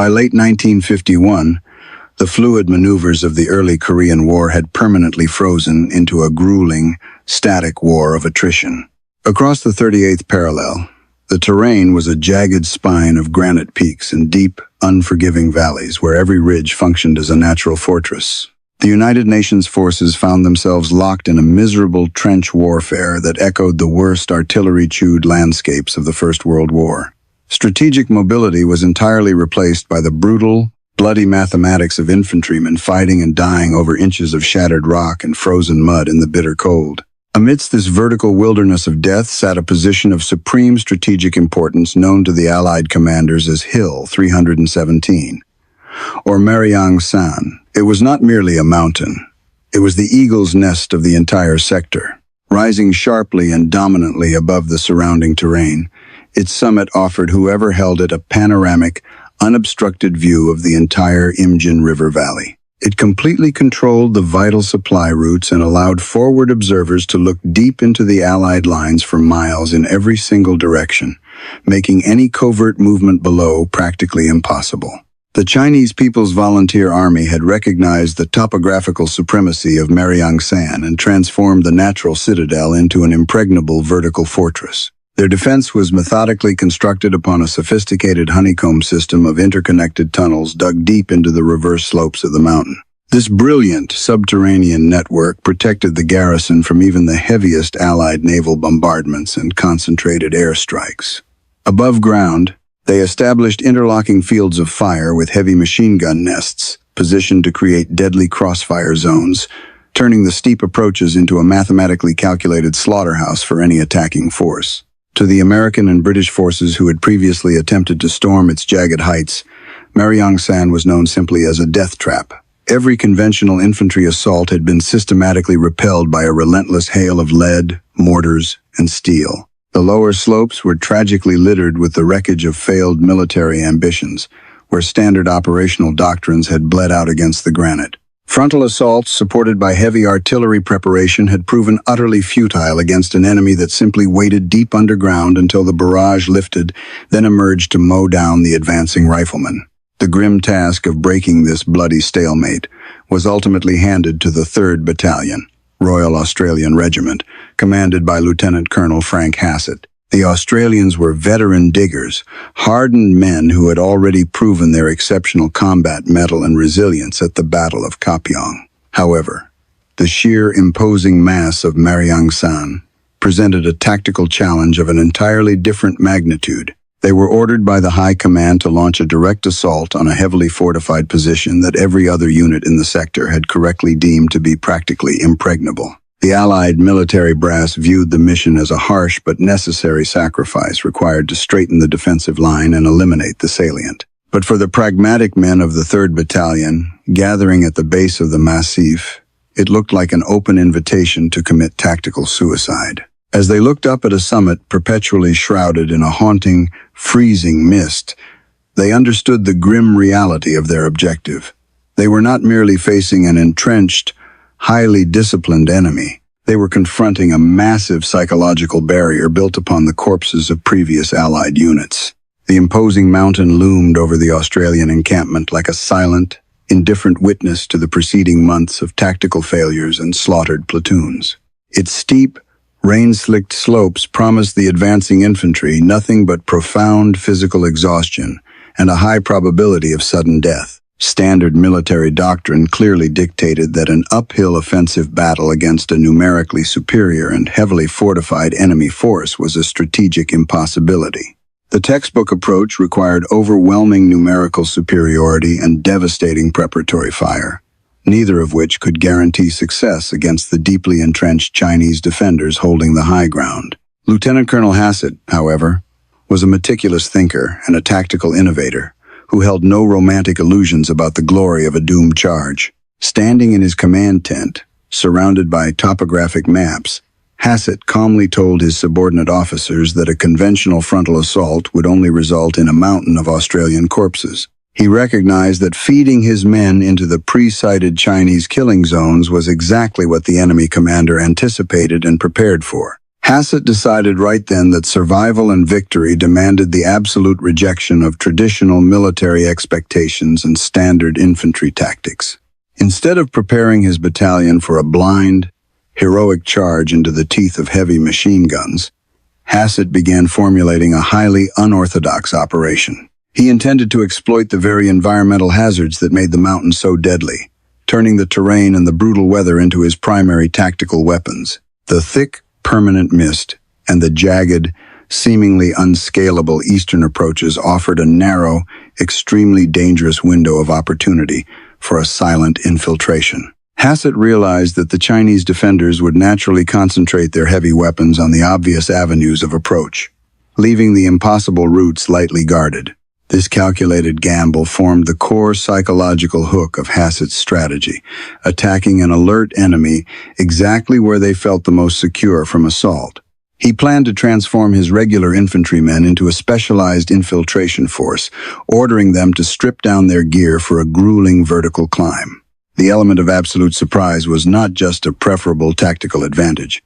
By late 1951, the fluid maneuvers of the early Korean War had permanently frozen into a grueling, static war of attrition. Across the 38th parallel, the terrain was a jagged spine of granite peaks and deep, unforgiving valleys where every ridge functioned as a natural fortress. The United Nations forces found themselves locked in a miserable trench warfare that echoed the worst artillery-chewed landscapes of the First World War. Strategic mobility was entirely replaced by the brutal, bloody mathematics of infantrymen fighting and dying over inches of shattered rock and frozen mud in the bitter cold. Amidst this vertical wilderness of death sat a position of supreme strategic importance known to the Allied commanders as Hill 317, or Mariang-san. It was not merely a mountain. It was the eagle's nest of the entire sector. Rising sharply and dominantly above the surrounding terrain, its summit offered whoever held it a panoramic, unobstructed view of the entire Imjin River Valley. It completely controlled the vital supply routes and allowed forward observers to look deep into the Allied lines for miles in every single direction, making any covert movement below practically impossible. The Chinese People's Volunteer Army had recognized the topographical supremacy of Mariang-san and transformed the natural citadel into an impregnable vertical fortress. Their defense was methodically constructed upon a sophisticated honeycomb system of interconnected tunnels dug deep into the reverse slopes of the mountain. This brilliant subterranean network protected the garrison from even the heaviest Allied naval bombardments and concentrated airstrikes. Above ground, they established interlocking fields of fire with heavy machine gun nests, positioned to create deadly crossfire zones, turning the steep approaches into a mathematically calculated slaughterhouse for any attacking force. To the American and British forces who had previously attempted to storm its jagged heights, Mariang-san was known simply as a death trap. Every conventional infantry assault had been systematically repelled by a relentless hail of lead, mortars, and steel. The lower slopes were tragically littered with the wreckage of failed military ambitions, where standard operational doctrines had bled out against the granite. Frontal assaults, supported by heavy artillery preparation, had proven utterly futile against an enemy that simply waited deep underground until the barrage lifted, then emerged to mow down the advancing riflemen. The grim task of breaking this bloody stalemate was ultimately handed to the 3rd Battalion, Royal Australian Regiment, commanded by Lieutenant Colonel Frank Hassett. The Australians were veteran diggers, hardened men who had already proven their exceptional combat mettle and resilience at the Battle of Kapyong. However, the sheer imposing mass of Mariang-san presented a tactical challenge of an entirely different magnitude. They were ordered by the High Command to launch a direct assault on a heavily fortified position that every other unit in the sector had correctly deemed to be practically impregnable. The Allied military brass viewed the mission as a harsh but necessary sacrifice required to straighten the defensive line and eliminate the salient. But for the pragmatic men of the 3rd Battalion, gathering at the base of the massif, it looked like an open invitation to commit tactical suicide. As they looked up at a summit perpetually shrouded in a haunting, freezing mist, they understood the grim reality of their objective. They were not merely facing an entrenched, highly disciplined enemy. They were confronting a massive psychological barrier built upon the corpses of previous Allied units. The imposing mountain loomed over the Australian encampment like a silent, indifferent witness to the preceding months of tactical failures and slaughtered platoons. Its steep, rain-slicked slopes promised the advancing infantry nothing but profound physical exhaustion and a high probability of sudden death. Standard military doctrine clearly dictated that an uphill offensive battle against a numerically superior and heavily fortified enemy force was a strategic impossibility. The textbook approach required overwhelming numerical superiority and devastating preparatory fire, neither of which could guarantee success against the deeply entrenched Chinese defenders holding the high ground. Lieutenant Colonel Hassett, however, was a meticulous thinker and a tactical innovator who held no romantic illusions about the glory of a doomed charge. Standing in his command tent, surrounded by topographic maps, Hassett calmly told his subordinate officers that a conventional frontal assault would only result in a mountain of Australian corpses. He recognized that feeding his men into the pre-sighted Chinese killing zones was exactly what the enemy commander anticipated and prepared for. Hassett decided right then that survival and victory demanded the absolute rejection of traditional military expectations and standard infantry tactics. Instead of preparing his battalion for a blind, heroic charge into the teeth of heavy machine guns, Hassett began formulating a highly unorthodox operation. He intended to exploit the very environmental hazards that made the mountain so deadly, turning the terrain and the brutal weather into his primary tactical weapons. The thick, permanent mist and the jagged, seemingly unscalable eastern approaches offered a narrow, extremely dangerous window of opportunity for a silent infiltration. Hassett realized that the Chinese defenders would naturally concentrate their heavy weapons on the obvious avenues of approach, leaving the impossible routes lightly guarded. This calculated gamble formed the core psychological hook of Hassett's strategy, attacking an alert enemy exactly where they felt the most secure from assault. He planned to transform his regular infantrymen into a specialized infiltration force, ordering them to strip down their gear for a grueling vertical climb. The element of absolute surprise was not just a preferable tactical advantage.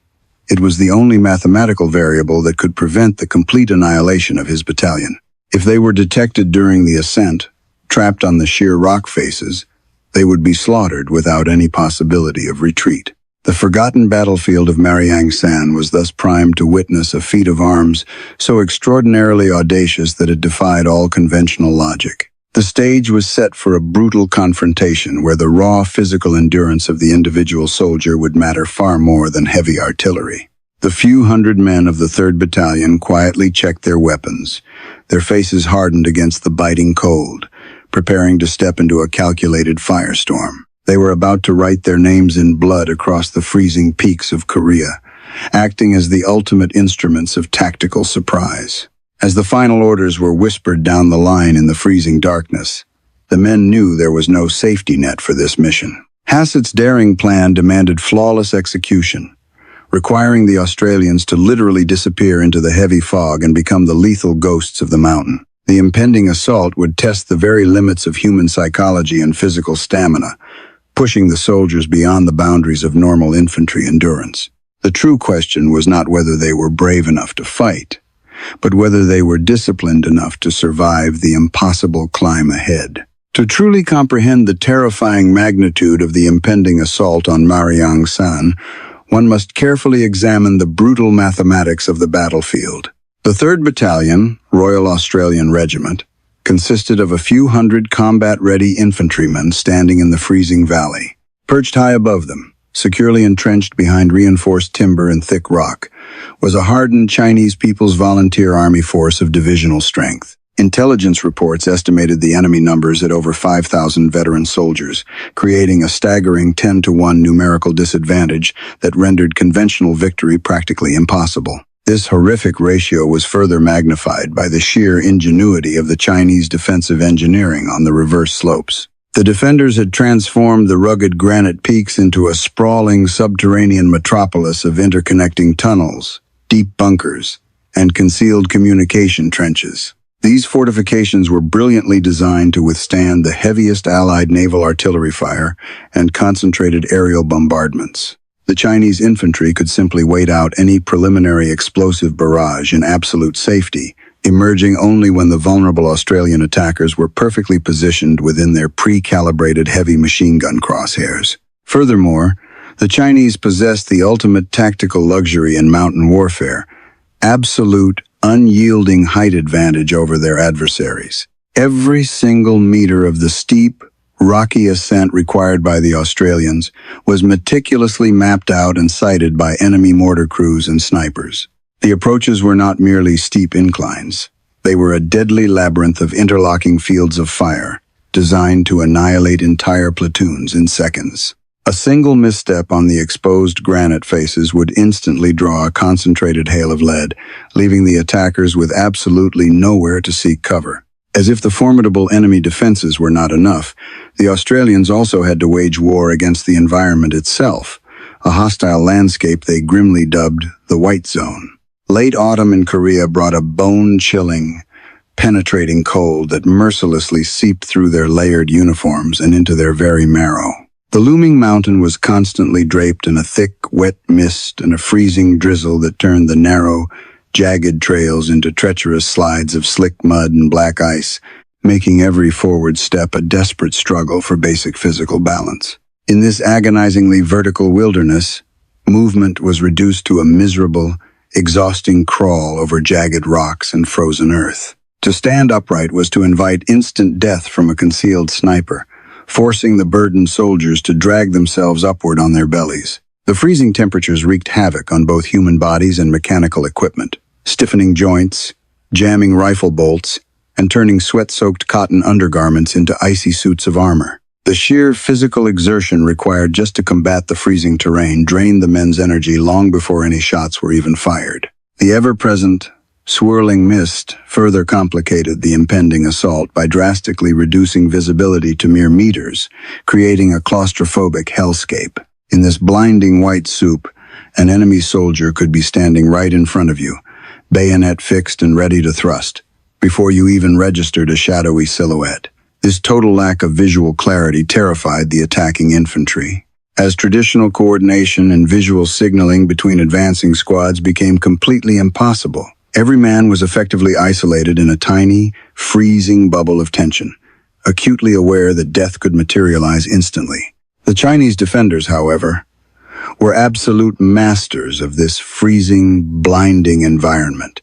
It was the only mathematical variable that could prevent the complete annihilation of his battalion. If they were detected during the ascent, trapped on the sheer rock faces, they would be slaughtered without any possibility of retreat. The forgotten battlefield of Mariangsan was thus primed to witness a feat of arms so extraordinarily audacious that it defied all conventional logic. The stage was set for a brutal confrontation where the raw physical endurance of the individual soldier would matter far more than heavy artillery. The few hundred men of the 3rd Battalion quietly checked their weapons, their faces hardened against the biting cold, preparing to step into a calculated firestorm. They were about to write their names in blood across the freezing peaks of Korea, acting as the ultimate instruments of tactical surprise. As the final orders were whispered down the line in the freezing darkness, the men knew there was no safety net for this mission. Hassett's daring plan demanded flawless execution, requiring the Australians to literally disappear into the heavy fog and become the lethal ghosts of the mountain. The impending assault would test the very limits of human psychology and physical stamina, pushing the soldiers beyond the boundaries of normal infantry endurance. The true question was not whether they were brave enough to fight, but whether they were disciplined enough to survive the impossible climb ahead. To truly comprehend the terrifying magnitude of the impending assault on Mariangsan, one must carefully examine the brutal mathematics of the battlefield. The 3rd Battalion, Royal Australian Regiment, consisted of a few hundred combat-ready infantrymen standing in the freezing valley. Perched high above them, securely entrenched behind reinforced timber and thick rock, was a hardened Chinese People's Volunteer Army force of divisional strength. Intelligence reports estimated the enemy numbers at over 5,000 veteran soldiers, creating a staggering 10-to-1 numerical disadvantage that rendered conventional victory practically impossible. This horrific ratio was further magnified by the sheer ingenuity of the Chinese defensive engineering on the reverse slopes. The defenders had transformed the rugged granite peaks into a sprawling subterranean metropolis of interconnecting tunnels, deep bunkers, and concealed communication trenches. These fortifications were brilliantly designed to withstand the heaviest Allied naval artillery fire and concentrated aerial bombardments. The Chinese infantry could simply wait out any preliminary explosive barrage in absolute safety, emerging only when the vulnerable Australian attackers were perfectly positioned within their pre-calibrated heavy machine gun crosshairs. Furthermore, the Chinese possessed the ultimate tactical luxury in mountain warfare: absolute, unyielding height advantage over their adversaries. Every single meter of the steep, rocky ascent required by the Australians was meticulously mapped out and sighted by enemy mortar crews and snipers. The approaches were not merely steep inclines. They were a deadly labyrinth of interlocking fields of fire, designed to annihilate entire platoons in seconds. A single misstep on the exposed granite faces would instantly draw a concentrated hail of lead, leaving the attackers with absolutely nowhere to seek cover. As if the formidable enemy defenses were not enough, the Australians also had to wage war against the environment itself, a hostile landscape they grimly dubbed the White Zone. Late autumn in Korea brought a bone-chilling, penetrating cold that mercilessly seeped through their layered uniforms and into their very marrow. The looming mountain was constantly draped in a thick, wet mist and a freezing drizzle that turned the narrow, jagged trails into treacherous slides of slick mud and black ice, making every forward step a desperate struggle for basic physical balance. In this agonizingly vertical wilderness, movement was reduced to a miserable, exhausting crawl over jagged rocks and frozen earth. To stand upright was to invite instant death from a concealed sniper, forcing the burdened soldiers to drag themselves upward on their bellies. The freezing temperatures wreaked havoc on both human bodies and mechanical equipment, stiffening joints, jamming rifle bolts, and turning sweat-soaked cotton undergarments into icy suits of armor. The sheer physical exertion required just to combat the freezing terrain drained the men's energy long before any shots were even fired. The ever-present, swirling mist further complicated the impending assault by drastically reducing visibility to mere meters, creating a claustrophobic hellscape. In this blinding white soup, an enemy soldier could be standing right in front of you, bayonet fixed and ready to thrust, before you even registered a shadowy silhouette. This total lack of visual clarity terrified the attacking infantry, as traditional coordination and visual signaling between advancing squads became completely impossible. Every man was effectively isolated in a tiny, freezing bubble of tension, acutely aware that death could materialize instantly. The Chinese defenders, however, were absolute masters of this freezing, blinding environment,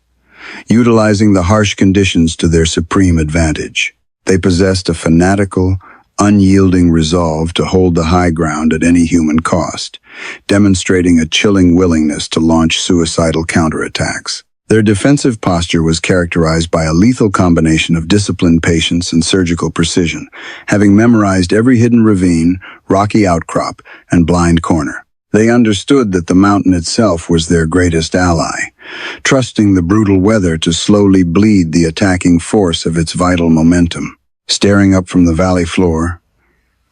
utilizing the harsh conditions to their supreme advantage. They possessed a fanatical, unyielding resolve to hold the high ground at any human cost, demonstrating a chilling willingness to launch suicidal counterattacks. Their defensive posture was characterized by a lethal combination of disciplined patience and surgical precision, having memorized every hidden ravine, rocky outcrop, and blind corner. They understood that the mountain itself was their greatest ally, trusting the brutal weather to slowly bleed the attacking force of its vital momentum. Staring up from the valley floor,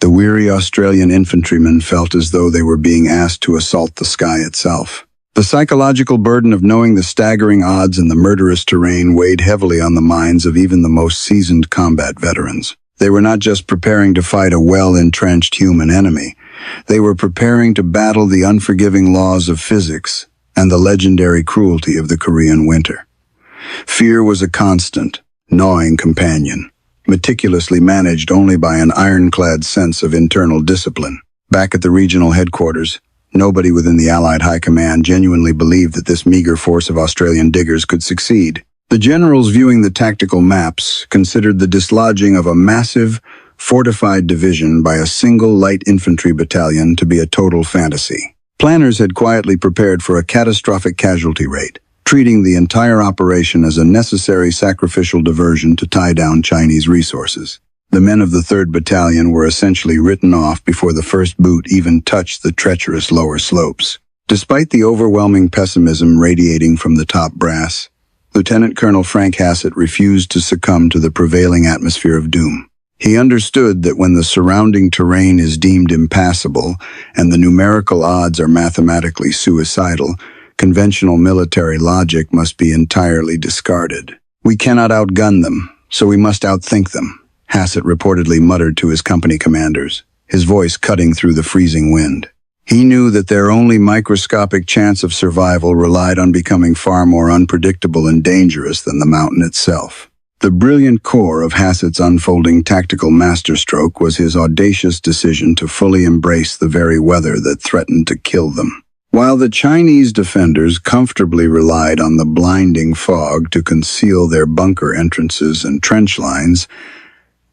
the weary Australian infantrymen felt as though they were being asked to assault the sky itself. The psychological burden of knowing the staggering odds and the murderous terrain weighed heavily on the minds of even the most seasoned combat veterans. They were not just preparing to fight a well-entrenched human enemy, they were preparing to battle the unforgiving laws of physics and the legendary cruelty of the Korean winter. Fear was a constant, gnawing companion, meticulously managed only by an ironclad sense of internal discipline. Back at the regional headquarters, nobody within the Allied High Command genuinely believed that this meager force of Australian diggers could succeed. The generals viewing the tactical maps considered the dislodging of a massive, fortified division by a single light infantry battalion to be a total fantasy. Planners had quietly prepared for a catastrophic casualty rate, treating the entire operation as a necessary sacrificial diversion to tie down Chinese resources. The men of the 3rd Battalion were essentially written off before the first boot even touched the treacherous lower slopes. Despite the overwhelming pessimism radiating from the top brass, Lieutenant Colonel Frank Hassett refused to succumb to the prevailing atmosphere of doom. He understood that when the surrounding terrain is deemed impassable and the numerical odds are mathematically suicidal, conventional military logic must be entirely discarded. "We cannot outgun them, so we must outthink them," Hassett reportedly muttered to his company commanders, his voice cutting through the freezing wind. He knew that their only microscopic chance of survival relied on becoming far more unpredictable and dangerous than the mountain itself. The brilliant core of Hassett's unfolding tactical masterstroke was his audacious decision to fully embrace the very weather that threatened to kill them. While the Chinese defenders comfortably relied on the blinding fog to conceal their bunker entrances and trench lines,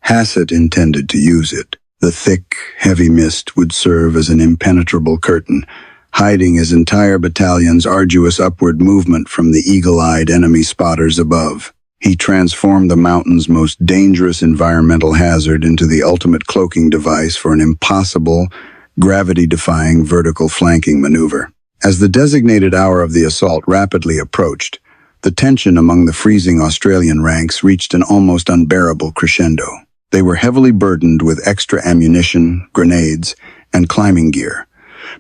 Hassett intended to use it. The thick, heavy mist would serve as an impenetrable curtain, hiding his entire battalion's arduous upward movement from the eagle-eyed enemy spotters above. He transformed the mountain's most dangerous environmental hazard into the ultimate cloaking device for an impossible, gravity-defying vertical flanking maneuver. As the designated hour of the assault rapidly approached, the tension among the freezing Australian ranks reached an almost unbearable crescendo. They were heavily burdened with extra ammunition, grenades, and climbing gear,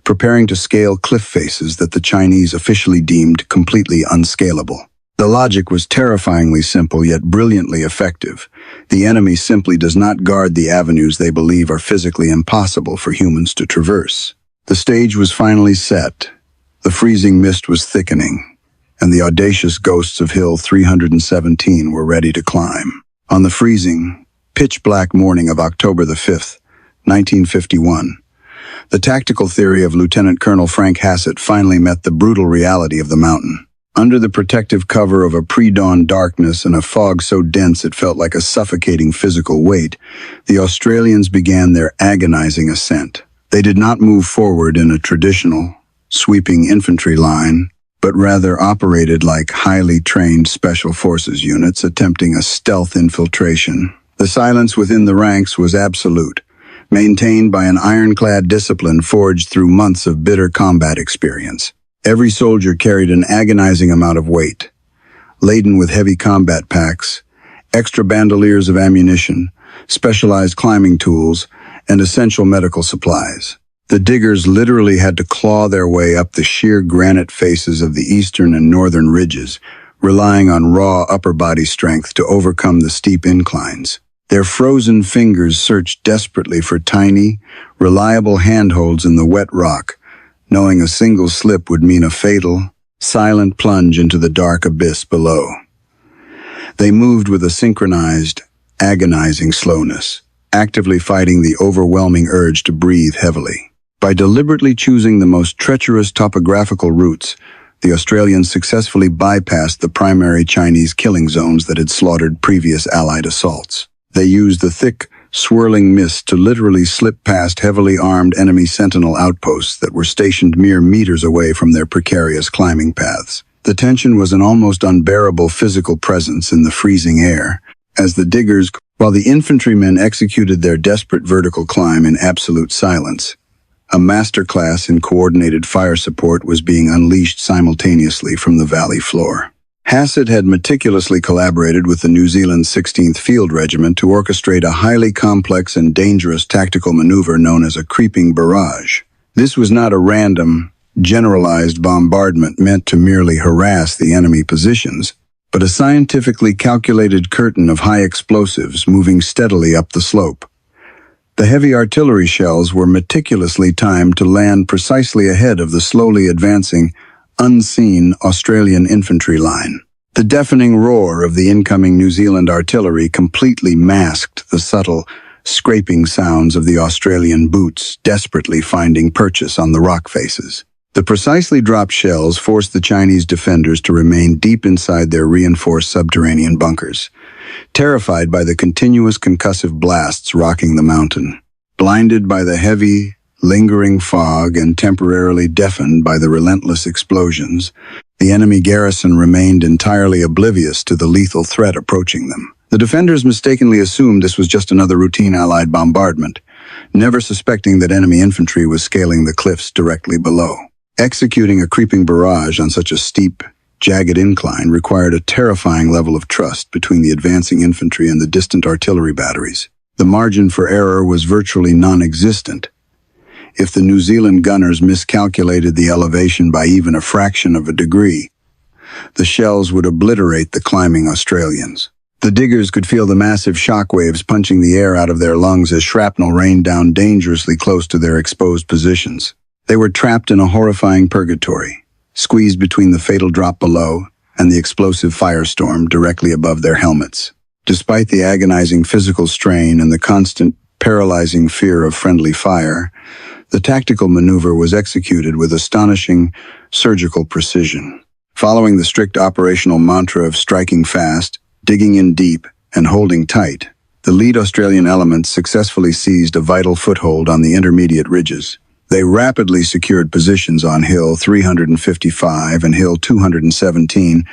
preparing to scale cliff faces that the Chinese officially deemed completely unscalable. The logic was terrifyingly simple yet brilliantly effective. The enemy simply does not guard the avenues they believe are physically impossible for humans to traverse. The stage was finally set. The freezing mist was thickening, and the audacious ghosts of Hill 317 were ready to climb. On the freezing, pitch-black morning of October the 5th, 1951, the tactical theory of Lieutenant Colonel Frank Hassett finally met the brutal reality of the mountain. Under the protective cover of a pre-dawn darkness and a fog so dense it felt like a suffocating physical weight, the Australians began their agonizing ascent. They did not move forward in a traditional, sweeping infantry line, but rather operated like highly trained special forces units attempting a stealth infiltration. The silence within the ranks was absolute, maintained by an ironclad discipline forged through months of bitter combat experience. Every soldier carried an agonizing amount of weight, laden with heavy combat packs, extra bandoliers of ammunition, specialized climbing tools, and essential medical supplies. The diggers literally had to claw their way up the sheer granite faces of the eastern and northern ridges, relying on raw upper body strength to overcome the steep inclines. Their frozen fingers searched desperately for tiny, reliable handholds in the wet rock, knowing a single slip would mean a fatal, silent plunge into the dark abyss below. They moved with a synchronized, agonizing slowness, actively fighting the overwhelming urge to breathe heavily. By deliberately choosing the most treacherous topographical routes, the Australians successfully bypassed the primary Chinese killing zones that had slaughtered previous Allied assaults. They used the thick, swirling mist to literally slip past heavily armed enemy sentinel outposts that were stationed mere meters away from their precarious climbing paths. The tension was an almost unbearable physical presence in the freezing air, as the diggers, while the infantrymen executed their desperate vertical climb in absolute silence. A masterclass in coordinated fire support was being unleashed simultaneously from the valley floor. Hassett had meticulously collaborated with the New Zealand 16th Field Regiment to orchestrate a highly complex and dangerous tactical maneuver known as a creeping barrage. This was not a random, generalized bombardment meant to merely harass the enemy positions, but a scientifically calculated curtain of high explosives moving steadily up the slope. The heavy artillery shells were meticulously timed to land precisely ahead of the slowly advancing, unseen Australian infantry line. The deafening roar of the incoming New Zealand artillery completely masked the subtle, scraping sounds of the Australian boots desperately finding purchase on the rock faces. The precisely dropped shells forced the Chinese defenders to remain deep inside their reinforced subterranean bunkers, terrified by the continuous concussive blasts rocking the mountain. Blinded by the heavy, lingering fog and temporarily deafened by the relentless explosions, the enemy garrison remained entirely oblivious to the lethal threat approaching them. The defenders mistakenly assumed this was just another routine Allied bombardment, never suspecting that enemy infantry was scaling the cliffs directly below. Executing a creeping barrage on such a steep, jagged incline required a terrifying level of trust between the advancing infantry and the distant artillery batteries. The margin for error was virtually non-existent. If the New Zealand gunners miscalculated the elevation by even a fraction of a degree, the shells would obliterate the climbing Australians. The diggers could feel the massive shock waves punching the air out of their lungs as shrapnel rained down dangerously close to their exposed positions. They were trapped in a horrifying purgatory, squeezed between the fatal drop below and the explosive firestorm directly above their helmets. Despite the agonizing physical strain and the constant, paralyzing fear of friendly fire, the tactical maneuver was executed with astonishing, surgical precision. Following the strict operational mantra of striking fast, digging in deep, and holding tight, the lead Australian elements successfully seized a vital foothold on the intermediate ridges. They rapidly secured positions on Hill 355 and Hill 217,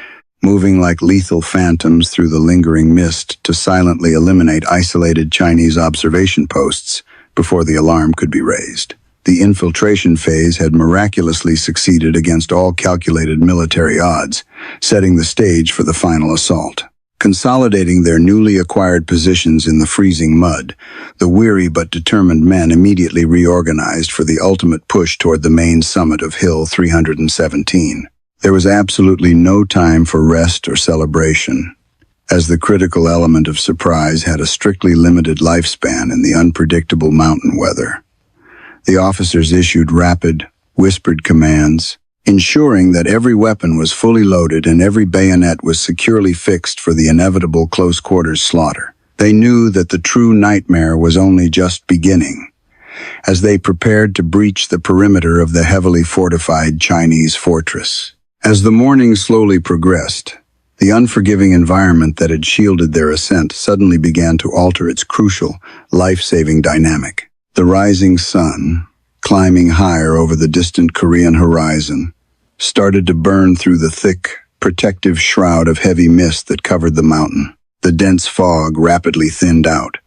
moving like lethal phantoms through the lingering mist to silently eliminate isolated Chinese observation posts before the alarm could be raised. The infiltration phase had miraculously succeeded against all calculated military odds, setting the stage for the final assault. Consolidating their newly acquired positions in the freezing mud, the weary but determined men immediately reorganized for the ultimate push toward the main summit of Hill 317. There was absolutely no time for rest or celebration, as the critical element of surprise had a strictly limited lifespan in the unpredictable mountain weather. The officers issued rapid, whispered commands, ensuring that every weapon was fully loaded and every bayonet was securely fixed for the inevitable close-quarters slaughter. They knew that the true nightmare was only just beginning, as they prepared to breach the perimeter of the heavily fortified Chinese fortress. As the morning slowly progressed, the unforgiving environment that had shielded their ascent suddenly began to alter its crucial, life-saving dynamic. The rising sun, climbing higher over the distant Korean horizon, started to burn through the thick, protective shroud of heavy mist that covered the mountain. The dense fog rapidly thinned out,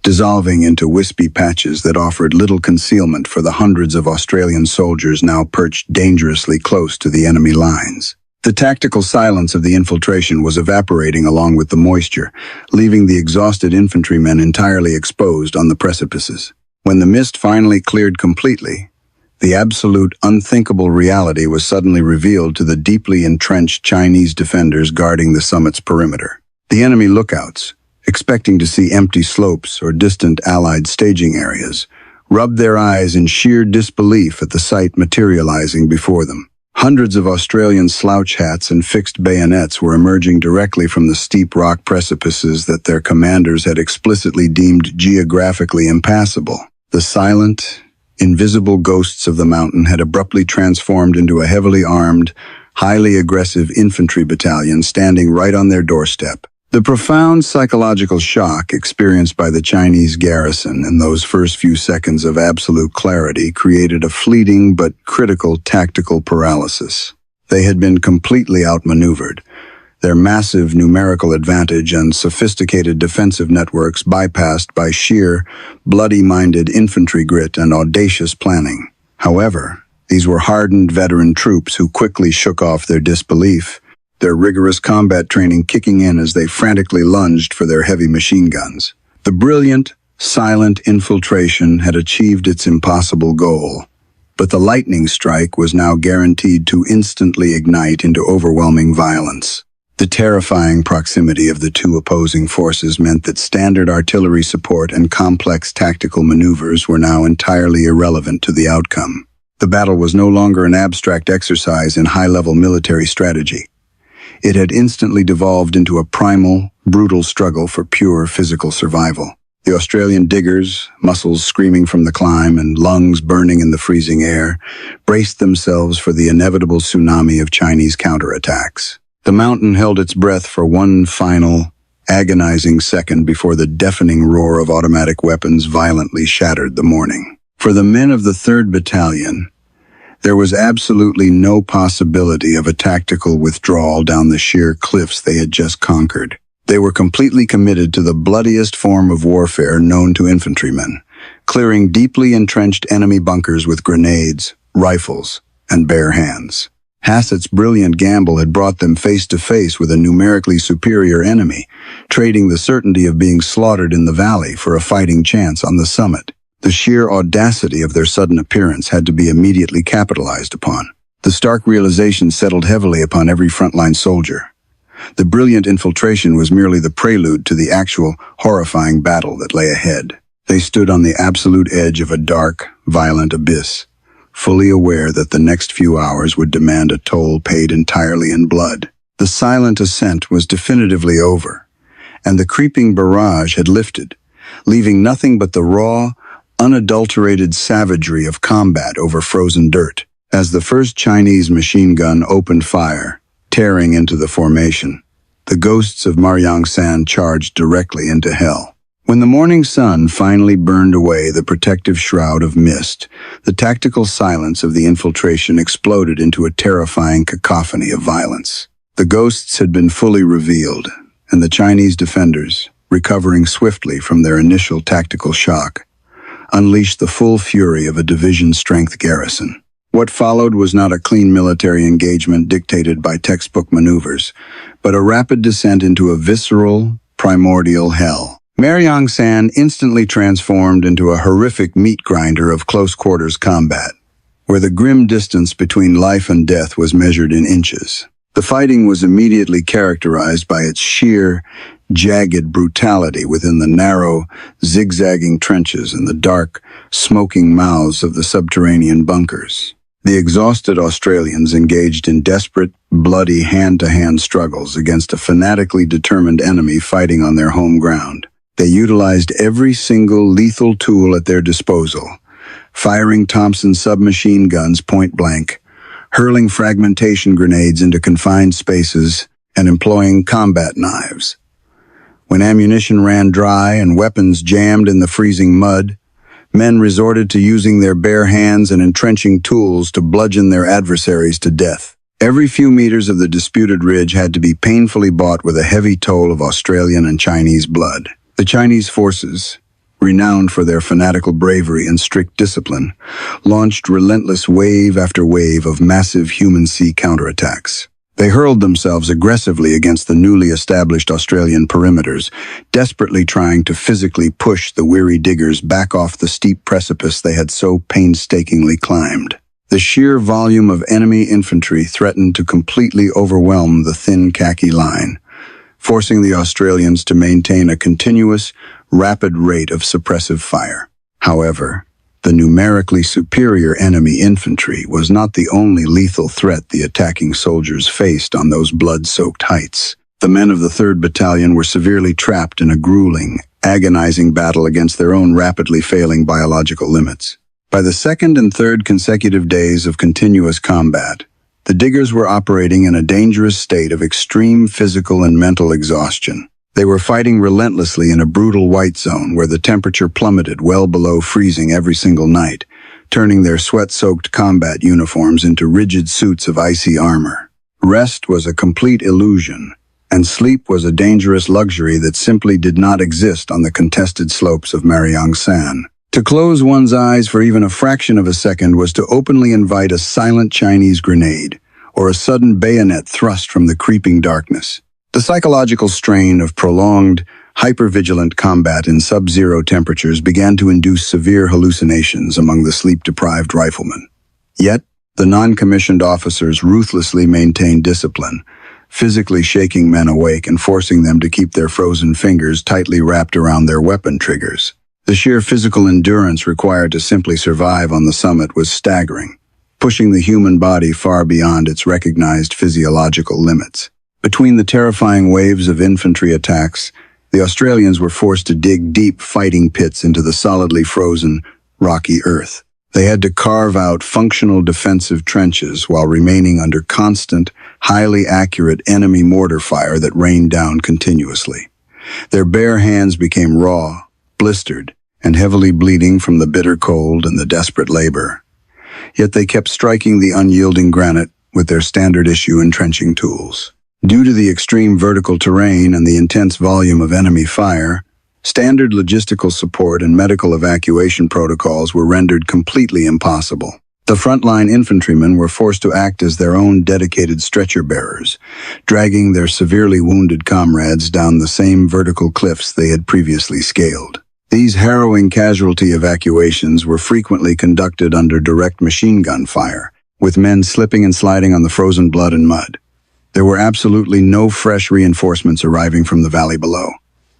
dissolving into wispy patches that offered little concealment for the hundreds of Australian soldiers now perched dangerously close to the enemy lines. The tactical silence of the infiltration was evaporating along with the moisture, leaving the exhausted infantrymen entirely exposed on the precipices. When the mist finally cleared completely, the absolute unthinkable reality was suddenly revealed to the deeply entrenched Chinese defenders guarding the summit's perimeter. The enemy lookouts, expecting to see empty slopes or distant Allied staging areas, rubbed their eyes in sheer disbelief at the sight materializing before them. Hundreds of Australian slouch hats and fixed bayonets were emerging directly from the steep rock precipices that their commanders had explicitly deemed geographically impassable. The silent, invisible ghosts of the mountain had abruptly transformed into a heavily armed, highly aggressive infantry battalion standing right on their doorstep. The profound psychological shock experienced by the Chinese garrison in those first few seconds of absolute clarity created a fleeting but critical tactical paralysis. They had been completely outmaneuvered, their massive numerical advantage and sophisticated defensive networks bypassed by sheer, bloody-minded infantry grit and audacious planning. However, these were hardened veteran troops who quickly shook off their disbelief, their rigorous combat training kicking in as they frantically lunged for their heavy machine guns. The brilliant, silent infiltration had achieved its impossible goal, but the lightning strike was now guaranteed to instantly ignite into overwhelming violence. The terrifying proximity of the two opposing forces meant that standard artillery support and complex tactical maneuvers were now entirely irrelevant to the outcome. The battle was no longer an abstract exercise in high-level military strategy. It had instantly devolved into a primal, brutal struggle for pure physical survival. The Australian diggers, muscles screaming from the climb and lungs burning in the freezing air, braced themselves for the inevitable tsunami of Chinese counterattacks. The mountain held its breath for one final, agonizing second before the deafening roar of automatic weapons violently shattered the morning. For the men of the 3rd Battalion, there was absolutely no possibility of a tactical withdrawal down the sheer cliffs they had just conquered. They were completely committed to the bloodiest form of warfare known to infantrymen, clearing deeply entrenched enemy bunkers with grenades, rifles, and bare hands. Hassett's brilliant gamble had brought them face to face with a numerically superior enemy, trading the certainty of being slaughtered in the valley for a fighting chance on the summit. The sheer audacity of their sudden appearance had to be immediately capitalized upon. The stark realization settled heavily upon every frontline soldier. The brilliant infiltration was merely the prelude to the actual, horrifying battle that lay ahead. They stood on the absolute edge of a dark, violent abyss, fully aware that the next few hours would demand a toll paid entirely in blood. The silent ascent was definitively over, and the creeping barrage had lifted, leaving nothing but the raw, unadulterated savagery of combat over frozen dirt. As the first Chinese machine gun opened fire, tearing into the formation, the ghosts of Maryang-san charged directly into hell. When the morning sun finally burned away the protective shroud of mist, the tactical silence of the infiltration exploded into a terrifying cacophony of violence. The ghosts had been fully revealed, and the Chinese defenders, recovering swiftly from their initial tactical shock, unleashed the full fury of a division-strength garrison. What followed was not a clean military engagement dictated by textbook maneuvers, but a rapid descent into a visceral, primordial hell. Maryang-san instantly transformed into a horrific meat grinder of close-quarters combat. where the grim distance between life and death was measured in inches. The fighting was immediately characterized by its sheer, jagged brutality within the narrow, zigzagging trenches and the dark, smoking mouths of the subterranean bunkers. The exhausted Australians engaged in desperate, bloody hand-to-hand struggles against a fanatically determined enemy fighting on their home ground. They utilized every single lethal tool at their disposal, firing Thompson submachine guns point-blank, hurling fragmentation grenades into confined spaces, and employing combat knives. When ammunition ran dry and weapons jammed in the freezing mud, men resorted to using their bare hands and entrenching tools to bludgeon their adversaries to death. Every few meters of the disputed ridge had to be painfully bought with a heavy toll of Australian and Chinese blood. The Chinese forces, renowned for their fanatical bravery and strict discipline, launched relentless wave after wave of massive human sea counterattacks. They hurled themselves aggressively against the newly established Australian perimeters, desperately trying to physically push the weary diggers back off the steep precipice they had so painstakingly climbed. The sheer volume of enemy infantry threatened to completely overwhelm the thin khaki line, forcing the Australians to maintain a continuous, rapid rate of suppressive fire. However, the numerically superior enemy infantry was not the only lethal threat the attacking soldiers faced on those blood-soaked heights. The men of the 3rd Battalion were severely trapped in a grueling, agonizing battle against their own rapidly failing biological limits. By the 2nd and 3rd consecutive days of continuous combat, the diggers were operating in a dangerous state of extreme physical and mental exhaustion. They were fighting relentlessly in a brutal white zone where the temperature plummeted well below freezing every single night, turning their sweat-soaked combat uniforms into rigid suits of icy armor. Rest was a complete illusion, and sleep was a dangerous luxury that simply did not exist on the contested slopes of Mariang San. To close one's eyes for even a fraction of a second was to openly invite a silent Chinese grenade, or a sudden bayonet thrust from the creeping darkness. The psychological strain of prolonged, hypervigilant combat in sub-zero temperatures began to induce severe hallucinations among the sleep-deprived riflemen. Yet, the non-commissioned officers ruthlessly maintained discipline, physically shaking men awake and forcing them to keep their frozen fingers tightly wrapped around their weapon triggers. The sheer physical endurance required to simply survive on the summit was staggering, pushing the human body far beyond its recognized physiological limits. Between the terrifying waves of infantry attacks, the Australians were forced to dig deep fighting pits into the solidly frozen, rocky earth. They had to carve out functional defensive trenches while remaining under constant, highly accurate enemy mortar fire that rained down continuously. Their bare hands became raw, blistered, and heavily bleeding from the bitter cold and the desperate labor. Yet they kept striking the unyielding granite with their standard-issue entrenching tools. Due to the extreme vertical terrain and the intense volume of enemy fire, standard logistical support and medical evacuation protocols were rendered completely impossible. The frontline infantrymen were forced to act as their own dedicated stretcher bearers, dragging their severely wounded comrades down the same vertical cliffs they had previously scaled. These harrowing casualty evacuations were frequently conducted under direct machine gun fire, with men slipping and sliding on the frozen blood and mud. There were absolutely no fresh reinforcements arriving from the valley below,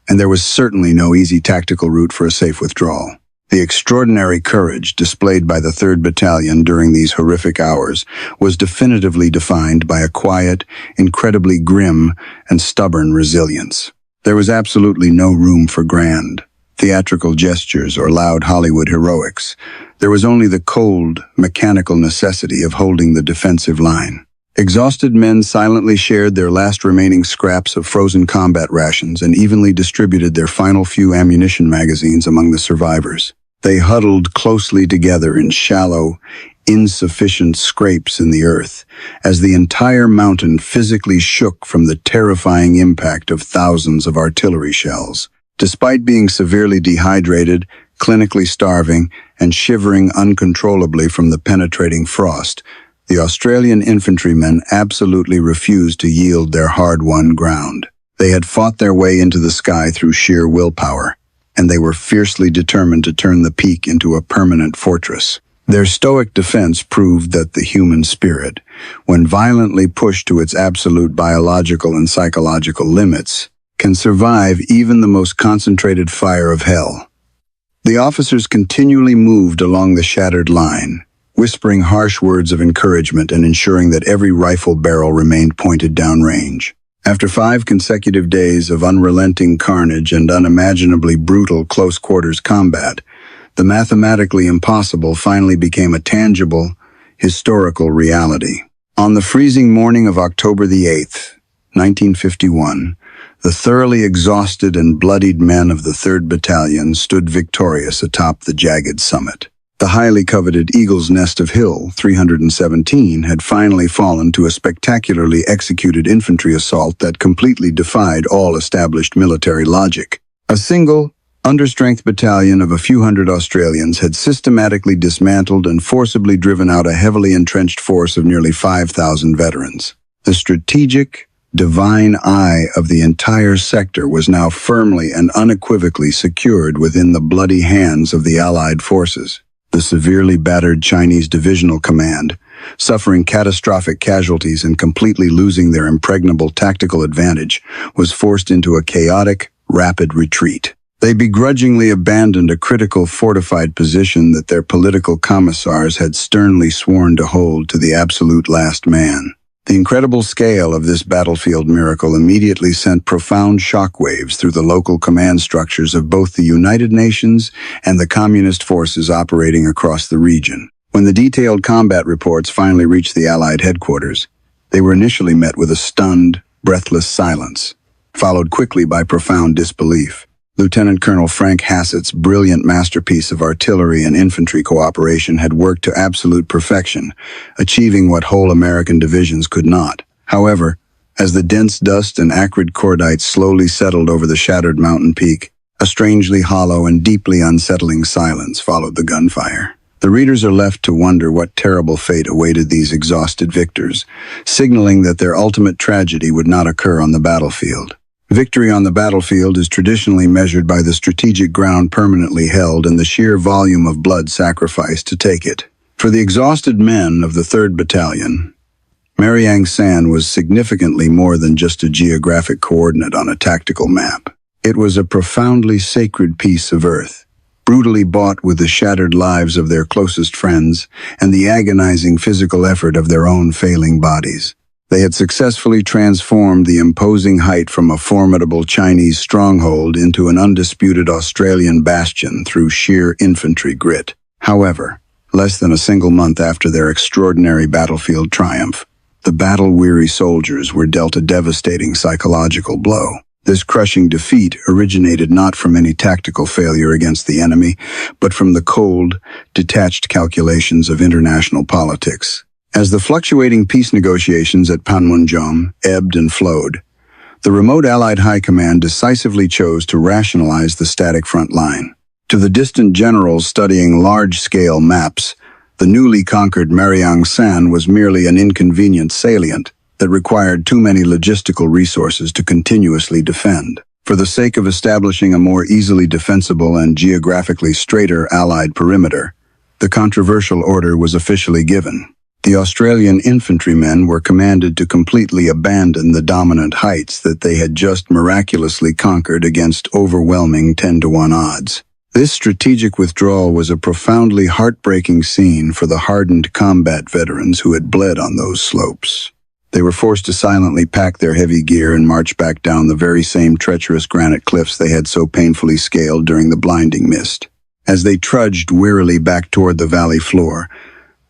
and there was certainly no easy tactical route for a safe withdrawal. The extraordinary courage displayed by the 3rd Battalion during these horrific hours was definitively defined by a quiet, incredibly grim, and stubborn resilience. There was absolutely no room for grand, theatrical gestures or loud Hollywood heroics. There was only the cold, mechanical necessity of holding the defensive line. Exhausted men silently shared their last remaining scraps of frozen combat rations and evenly distributed their final few ammunition magazines among the survivors. They huddled closely together in shallow, insufficient scrapes in the earth, as the entire mountain physically shook from the terrifying impact of thousands of artillery shells. Despite being severely dehydrated, clinically starving, and shivering uncontrollably from the penetrating frost, the Australian infantrymen absolutely refused to yield their hard-won ground. They had fought their way into the sky through sheer willpower, and they were fiercely determined to turn the peak into a permanent fortress. Their stoic defense proved that the human spirit, when violently pushed to its absolute biological and psychological limits, can survive even the most concentrated fire of hell. The officers continually moved along the shattered line, whispering harsh words of encouragement and ensuring that every rifle barrel remained pointed downrange. After 5 consecutive days of unrelenting carnage and unimaginably brutal close-quarters combat, the mathematically impossible finally became a tangible, historical reality. On the freezing morning of October the 8th, 1951, the thoroughly exhausted and bloodied men of the 3rd Battalion stood victorious atop the jagged summit. The highly coveted Eagle's Nest of Hill 317 had finally fallen to a spectacularly executed infantry assault that completely defied all established military logic. A single, understrength battalion of a few hundred Australians had systematically dismantled and forcibly driven out a heavily entrenched force of nearly 5,000 veterans. The strategic, divine eye of the entire sector was now firmly and unequivocally secured within the bloody hands of the Allied forces. The severely battered Chinese Divisional Command, suffering catastrophic casualties and completely losing their impregnable tactical advantage, was forced into a chaotic, rapid retreat. They begrudgingly abandoned a critical fortified position that their political commissars had sternly sworn to hold to the absolute last man. The incredible scale of this battlefield miracle immediately sent profound shockwaves through the local command structures of both the United Nations and the communist forces operating across the region. When the detailed combat reports finally reached the Allied headquarters, they were initially met with a stunned, breathless silence, followed quickly by profound disbelief. Lieutenant Colonel Frank Hassett's brilliant masterpiece of artillery and infantry cooperation had worked to absolute perfection, achieving what whole American divisions could not. However, as the dense dust and acrid cordite slowly settled over the shattered mountain peak, a strangely hollow and deeply unsettling silence followed the gunfire. The readers are left to wonder what terrible fate awaited these exhausted victors, signaling that their ultimate tragedy would not occur on the battlefield. Victory on the battlefield is traditionally measured by the strategic ground permanently held and the sheer volume of blood sacrificed to take it. For the exhausted men of the 3rd Battalion, Mariang San was significantly more than just a geographic coordinate on a tactical map. It was a profoundly sacred piece of earth, brutally bought with the shattered lives of their closest friends and the agonizing physical effort of their own failing bodies. They had successfully transformed the imposing height from a formidable Chinese stronghold into an undisputed Australian bastion through sheer infantry grit. However, less than a single month after their extraordinary battlefield triumph, the battle-weary soldiers were dealt a devastating psychological blow. This crushing defeat originated not from any tactical failure against the enemy, but from the cold, detached calculations of international politics. As the fluctuating peace negotiations at Panmunjom ebbed and flowed, the remote Allied High Command decisively chose to rationalize the static front line. To the distant generals studying large-scale maps, the newly conquered Mariang San was merely an inconvenient salient that required too many logistical resources to continuously defend. For the sake of establishing a more easily defensible and geographically straighter Allied perimeter, the controversial order was officially given. The Australian infantrymen were commanded to completely abandon the dominant heights that they had just miraculously conquered against overwhelming 10-to-1 odds. This strategic withdrawal was a profoundly heartbreaking scene for the hardened combat veterans who had bled on those slopes. They were forced to silently pack their heavy gear and march back down the very same treacherous granite cliffs they had so painfully scaled during the blinding mist. As they trudged wearily back toward the valley floor,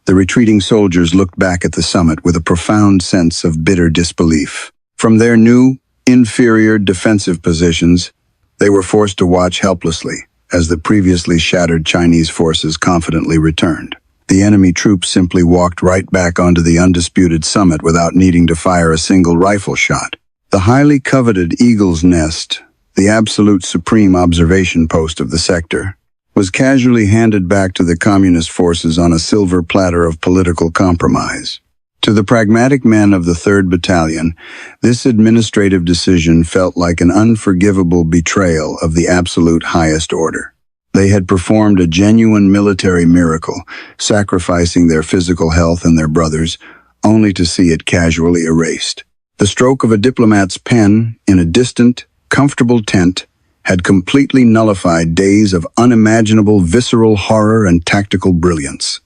the retreating soldiers looked back at the summit with a profound sense of bitter disbelief. From their new, inferior defensive positions, they were forced to watch helplessly as the previously shattered Chinese forces confidently returned. The enemy troops simply walked right back onto the undisputed summit without needing to fire a single rifle shot. The highly coveted Eagle's Nest, the absolute supreme observation post of the sector, was casually handed back to the communist forces on a silver platter of political compromise. To the pragmatic men of the 3rd Battalion, this administrative decision felt like an unforgivable betrayal of the absolute highest order. They had performed a genuine military miracle, sacrificing their physical health and their brothers, only to see it casually erased. The stroke of a diplomat's pen in a distant, comfortable tent had completely nullified days of unimaginable visceral horror and tactical brilliance.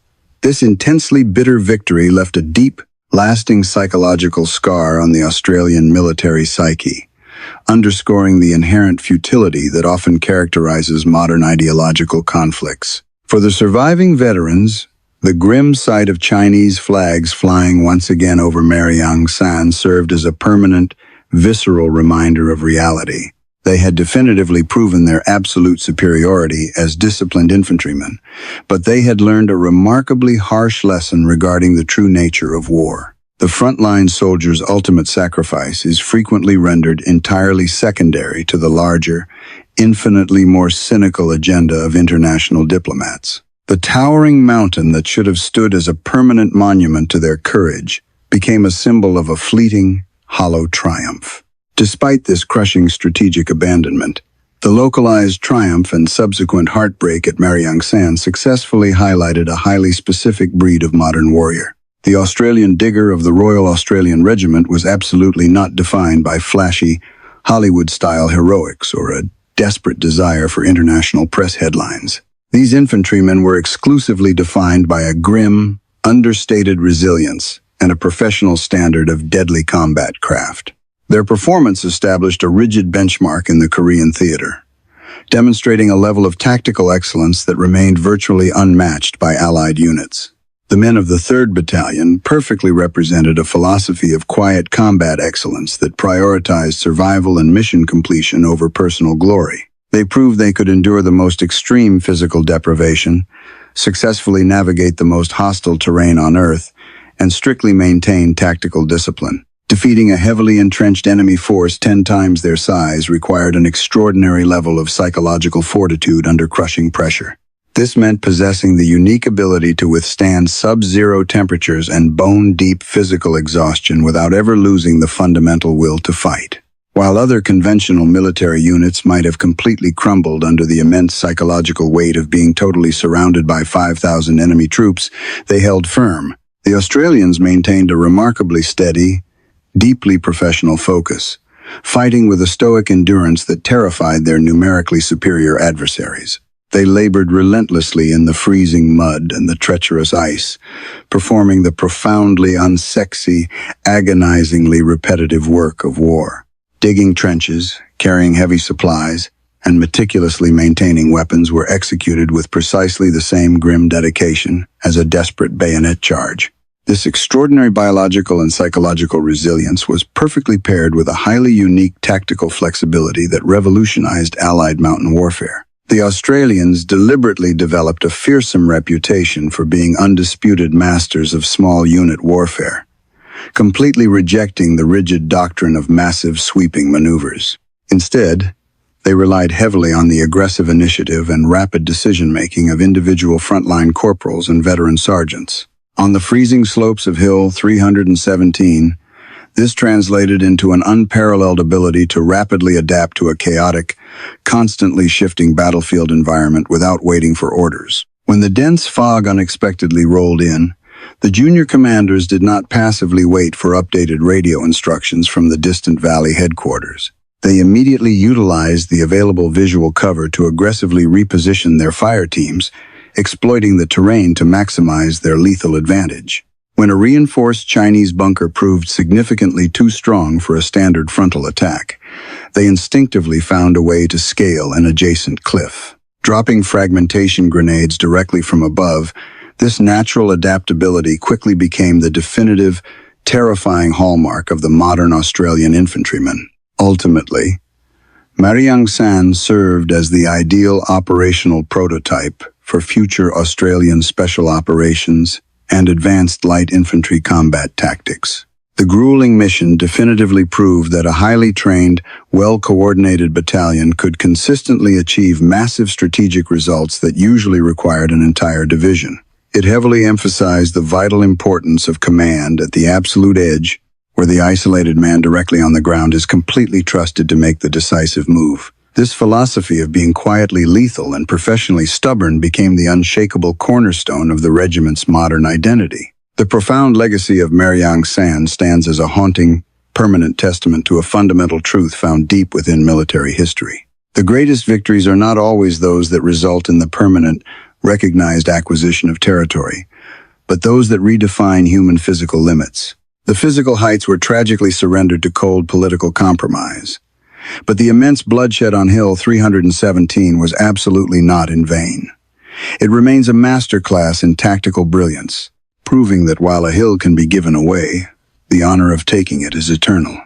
This intensely bitter victory left a deep, lasting psychological scar on the Australian military psyche, underscoring the inherent futility that often characterizes modern ideological conflicts. For the surviving veterans, the grim sight of Chinese flags flying once again over Mariang-san served as a permanent, visceral reminder of reality. They had definitively proven their absolute superiority as disciplined infantrymen, but they had learned a remarkably harsh lesson regarding the true nature of war. The frontline soldier's ultimate sacrifice is frequently rendered entirely secondary to the larger, infinitely more cynical agenda of international diplomats. The towering mountain that should have stood as a permanent monument to their courage became a symbol of a fleeting, hollow triumph. Despite this crushing strategic abandonment, the localized triumph and subsequent heartbreak at Mariang-san successfully highlighted a highly specific breed of modern warrior. The Australian digger of the Royal Australian Regiment was absolutely not defined by flashy, Hollywood-style heroics or a desperate desire for international press headlines. These infantrymen were exclusively defined by a grim, understated resilience and a professional standard of deadly combat craft. Their performance established a rigid benchmark in the Korean theater, demonstrating a level of tactical excellence that remained virtually unmatched by Allied units. The men of the 3rd Battalion perfectly represented a philosophy of quiet combat excellence that prioritized survival and mission completion over personal glory. They proved they could endure the most extreme physical deprivation, successfully navigate the most hostile terrain on Earth, and strictly maintain tactical discipline. Defeating a heavily entrenched enemy force 10 times their size required an extraordinary level of psychological fortitude under crushing pressure. This meant possessing the unique ability to withstand sub-zero temperatures and bone-deep physical exhaustion without ever losing the fundamental will to fight. While other conventional military units might have completely crumbled under the immense psychological weight of being totally surrounded by 5,000 enemy troops, they held firm. The Australians maintained a remarkably steady, deeply professional focus, fighting with a stoic endurance that terrified their numerically superior adversaries. They labored relentlessly in the freezing mud and the treacherous ice, performing the profoundly unsexy, agonizingly repetitive work of war. Digging trenches, carrying heavy supplies, and meticulously maintaining weapons were executed with precisely the same grim dedication as a desperate bayonet charge. This extraordinary biological and psychological resilience was perfectly paired with a highly unique tactical flexibility that revolutionized Allied mountain warfare. The Australians deliberately developed a fearsome reputation for being undisputed masters of small unit warfare, completely rejecting the rigid doctrine of massive sweeping maneuvers. Instead, they relied heavily on the aggressive initiative and rapid decision-making of individual frontline corporals and veteran sergeants. On the freezing slopes of Hill 317, this translated into an unparalleled ability to rapidly adapt to a chaotic, constantly shifting battlefield environment without waiting for orders. When the dense fog unexpectedly rolled in, the junior commanders did not passively wait for updated radio instructions from the distant valley headquarters. They immediately utilized the available visual cover to aggressively reposition their fire teams, exploiting the terrain to maximize their lethal advantage. When a reinforced Chinese bunker proved significantly too strong for a standard frontal attack, they instinctively found a way to scale an adjacent cliff. Dropping fragmentation grenades directly from above, this natural adaptability quickly became the definitive, terrifying hallmark of the modern Australian infantryman. Ultimately, Mariang-san served as the ideal operational prototype for future Australian special operations and advanced light infantry combat tactics. The grueling mission definitively proved that a highly trained, well-coordinated battalion could consistently achieve massive strategic results that usually required an entire division. It heavily emphasized the vital importance of command at the absolute edge, where the isolated man directly on the ground is completely trusted to make the decisive move. This philosophy of being quietly lethal and professionally stubborn became the unshakable cornerstone of the regiment's modern identity. The profound legacy of Mariang San stands as a haunting, permanent testament to a fundamental truth found deep within military history. The greatest victories are not always those that result in the permanent, recognized acquisition of territory, but those that redefine human physical limits. The physical heights were tragically surrendered to cold political compromise. But the immense bloodshed on Hill 317 was absolutely not in vain. It remains a masterclass in tactical brilliance, proving that while a hill can be given away, the honor of taking it is eternal.